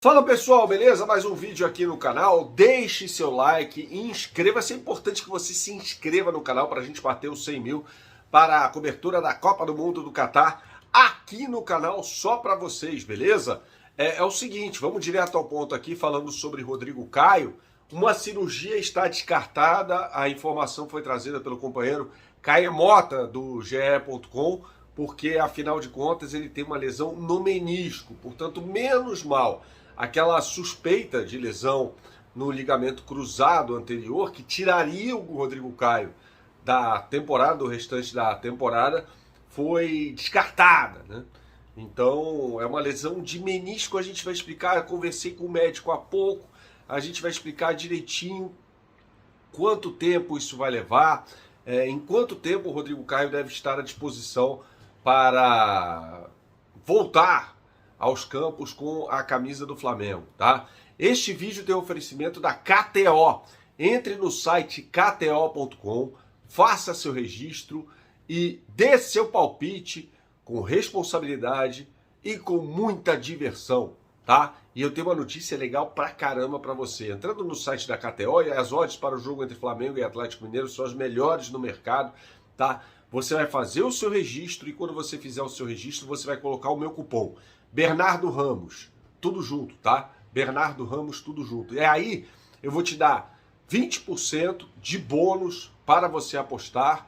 Fala pessoal, beleza? Mais um vídeo aqui no canal. Deixe seu like e inscreva-se. É importante que você se inscreva no canal para a gente bater os 100 mil para a cobertura da Copa do Mundo do Catar aqui no canal só para vocês, beleza? É o seguinte, vamos direto ao ponto aqui falando sobre Rodrigo Caio. Uma cirurgia está descartada, a informação foi trazida pelo companheiro Caio Mota do GE.com, porque afinal de contas ele tem uma lesão no menisco, portanto menos mal. Aquela suspeita de lesão no ligamento cruzado anterior, que tiraria o Rodrigo Caio da temporada, do restante da temporada, foi descartada, né? Então é uma lesão de menisco, a gente vai explicar, eu conversei com o médico há pouco, a gente vai explicar direitinho quanto tempo isso vai levar, em quanto tempo o Rodrigo Caio deve estar à disposição para voltar aos campos com a camisa do Flamengo, tá? Este vídeo tem oferecimento da KTO. Entre no site kto.com, faça seu registro e dê seu palpite com responsabilidade e com muita diversão, tá? E eu tenho uma notícia legal pra caramba pra você. Entrando no site da KTO, as odds para o jogo entre Flamengo e Atlético Mineiro são as melhores no mercado, tá? Você vai fazer o seu registro e quando você fizer o seu registro, você vai colocar o meu cupom Bernardo Ramos, tudo junto, tá? Bernardo Ramos, tudo junto. E aí eu vou te dar 20% de bônus para você apostar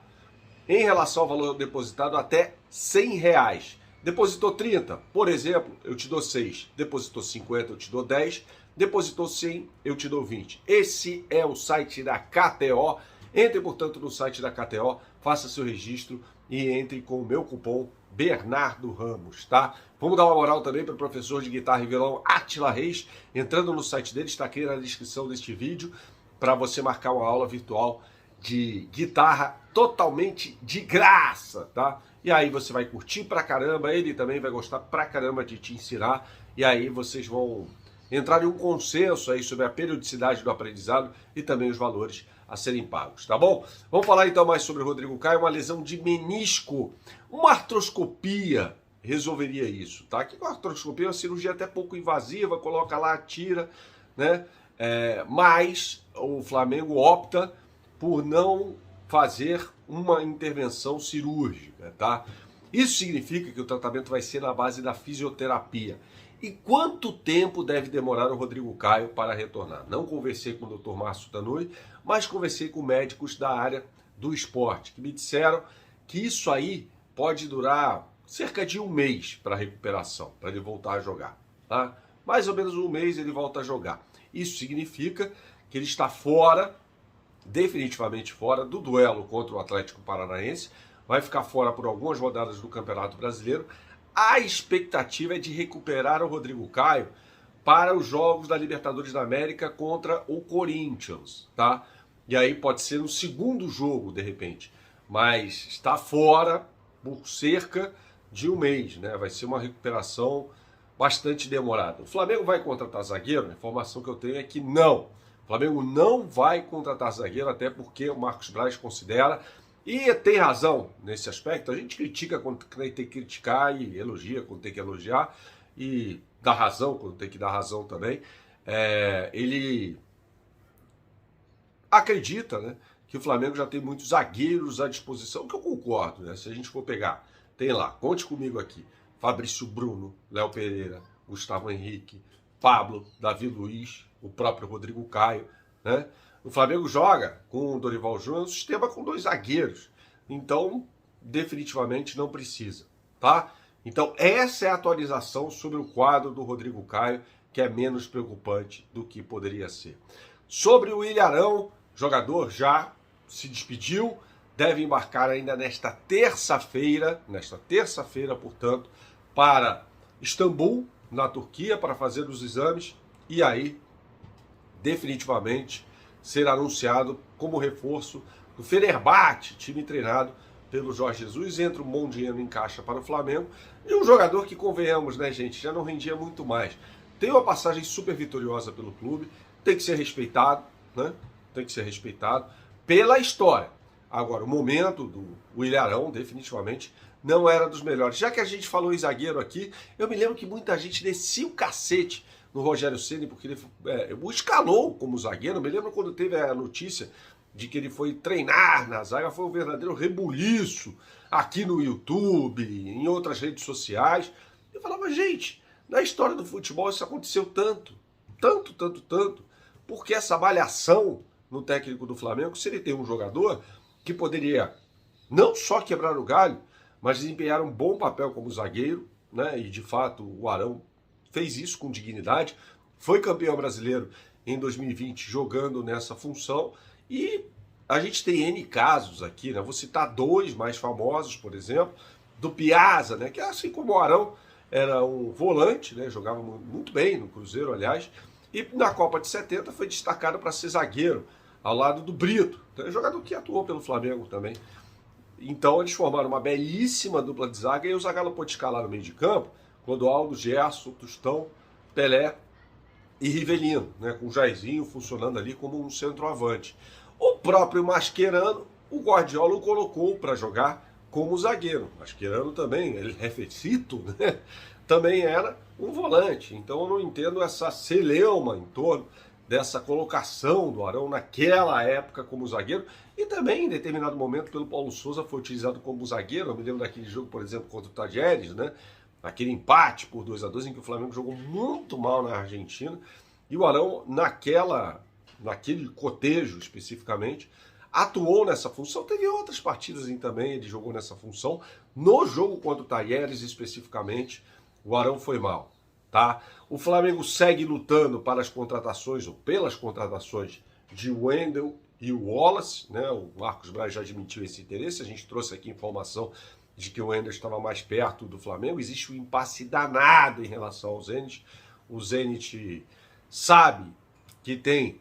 em relação ao valor depositado até R$100. Depositou 30, por exemplo, eu te dou 6. Depositou 50, eu te dou 10. Depositou 100, eu te dou 20. Esse é o site da KTO. Entre, portanto, no site da KTO, faça seu registro e entre com o meu cupom Bernardo Ramos, tá? Vamos dar uma moral também para o professor de guitarra e violão Átila Reis. Entrando no site dele, está aqui na descrição deste vídeo, para você marcar uma aula virtual de guitarra totalmente de graça, tá? E aí você vai curtir pra caramba, ele também vai gostar pra caramba de te ensinar, e aí vocês vão entrar em um consenso aí sobre a periodicidade do aprendizado e também os valores a serem pagos, tá bom? Vamos falar então mais sobre o Rodrigo Caio, uma lesão de menisco. Uma artroscopia resolveria isso, tá? Que uma artroscopia é uma cirurgia até pouco invasiva, coloca lá, tira, né? Mas o Flamengo opta por não fazer uma intervenção cirúrgica, tá? Isso significa que o tratamento vai ser na base da fisioterapia. E quanto tempo deve demorar o Rodrigo Caio para retornar? Não conversei com o Dr. Márcio Tanuri, mas conversei com médicos da área do esporte, que me disseram que isso aí pode durar cerca de um mês para a recuperação, para ele voltar a jogar, tá? Mais ou menos um mês ele volta a jogar. Isso significa que ele está fora, definitivamente fora, do duelo contra o Atlético Paranaense, vai ficar fora por algumas rodadas do Campeonato Brasileiro. A expectativa é de recuperar o Rodrigo Caio para os jogos da Libertadores da América contra o Corinthians, tá? E aí pode ser no segundo jogo, de repente. Mas está fora por cerca de um mês, né? Vai ser uma recuperação bastante demorada. O Flamengo vai contratar zagueiro? A informação que eu tenho é que não. O Flamengo não vai contratar zagueiro, até porque o Marcos Braz considera, e tem razão nesse aspecto, a gente critica quando tem que criticar e elogia quando tem que elogiar, e dá razão quando tem que dar razão também. Ele acredita, né, que o Flamengo já tem muitos zagueiros à disposição, que eu concordo, né? Se a gente for pegar, tem lá, conte comigo aqui, Fabrício Bruno, Léo Pereira, Gustavo Henrique, Pablo, Davi Luiz, o próprio Rodrigo Caio, né? O Flamengo joga com o Dorival Júnior um sistema com 2 zagueiros, então definitivamente não precisa, tá? Então essa é a atualização sobre o quadro do Rodrigo Caio, que é menos preocupante do que poderia ser. Sobre o Ilharão, jogador já se despediu, deve embarcar ainda nesta terça-feira, portanto, para Istambul, na Turquia, para fazer os exames e aí definitivamente ser anunciado como reforço do Fenerbahçe, time treinado pelo Jorge Jesus. Entra um bom dinheiro em caixa para o Flamengo e um jogador que, convenhamos, né, gente, já não rendia muito mais. Tem uma passagem super vitoriosa pelo clube, tem que ser respeitado, né? Tem que ser respeitado pela história. Agora, o momento do Ilharão, definitivamente, não era dos melhores. Já que a gente falou em zagueiro aqui, eu me lembro que muita gente descia o cacete no Rogério Ceni, porque ele o escalou como zagueiro. Me lembro quando teve a notícia de que ele foi treinar na zaga, foi um verdadeiro rebuliço aqui no YouTube, em outras redes sociais. Eu falava, gente, na história do futebol isso aconteceu tanto, porque essa malhação no técnico do Flamengo, se ele tem um jogador que poderia não só quebrar o galho, mas desempenhar um bom papel como zagueiro, né? E de fato o Arão fez isso com dignidade, foi campeão brasileiro em 2020 jogando nessa função, e a gente tem N casos aqui, né? Vou citar dois mais famosos, por exemplo, do Piazza, né? Que assim como o Arão era um volante, né? Jogava muito bem no Cruzeiro, aliás, e na Copa de 70 foi destacado para ser zagueiro, ao lado do Brito, jogador que atuou pelo Flamengo também. Então eles formaram uma belíssima dupla de zaga, e o Zagallo pôde escalar no meio de campo Clodoaldo, Gerson, Tostão, Pelé e Rivelino, né, com o Jairzinho funcionando ali como um centroavante. O próprio Mascherano, o Guardiola o colocou para jogar como zagueiro. Mascherano também, ele refecito, né, também era um volante. Então eu não entendo essa celeuma em torno dessa colocação do Arão naquela época como zagueiro, e também em determinado momento pelo Paulo Sousa foi utilizado como zagueiro. Eu me lembro daquele jogo, por exemplo, contra o Tajeres, né? Aquele empate por 2-2 em que o Flamengo jogou muito mal na Argentina, e o Arão naquele cotejo especificamente atuou nessa função. Teve outras partidas em também ele jogou nessa função. No jogo contra o Tajeres especificamente, o Arão foi mal. Tá? O Flamengo segue lutando para as contratações, ou pelas contratações de Wendel e o Wallace, né? O Marcos Braz já admitiu esse interesse. A gente trouxe aqui informação de que o Wendel estava mais perto do Flamengo. Existe um impasse danado em relação ao Zenit. O Zenit sabe que tem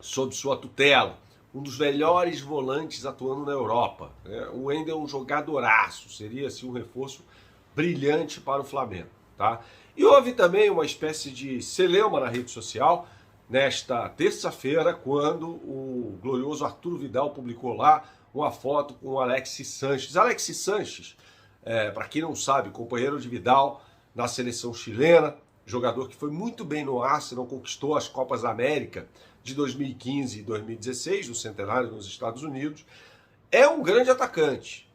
sob sua tutela um dos melhores volantes atuando na Europa, né? O Wendel é um jogadoraço, seria assim, um reforço brilhante para o Flamengo. Tá? E houve também uma espécie de celeuma na rede social nesta terça-feira, quando o glorioso Arturo Vidal publicou lá uma foto com o Alexis Sanches. Alexis Sanches, para quem não sabe, companheiro de Vidal na seleção chilena, jogador que foi muito bem no Arsenal, conquistou as Copas da América de 2015 e 2016, do Centenário nos Estados Unidos. É um grande atacante.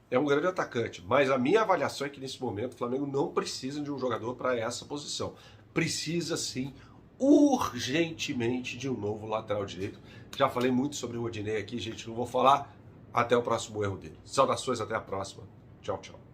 Mas a minha avaliação é que nesse momento o Flamengo não precisa de um jogador para essa posição. Precisa sim, urgentemente, de um novo lateral direito. Já falei muito sobre o Rodinei aqui, gente, não vou falar. Até o próximo erro dele. Saudações, até a próxima. Tchau, tchau.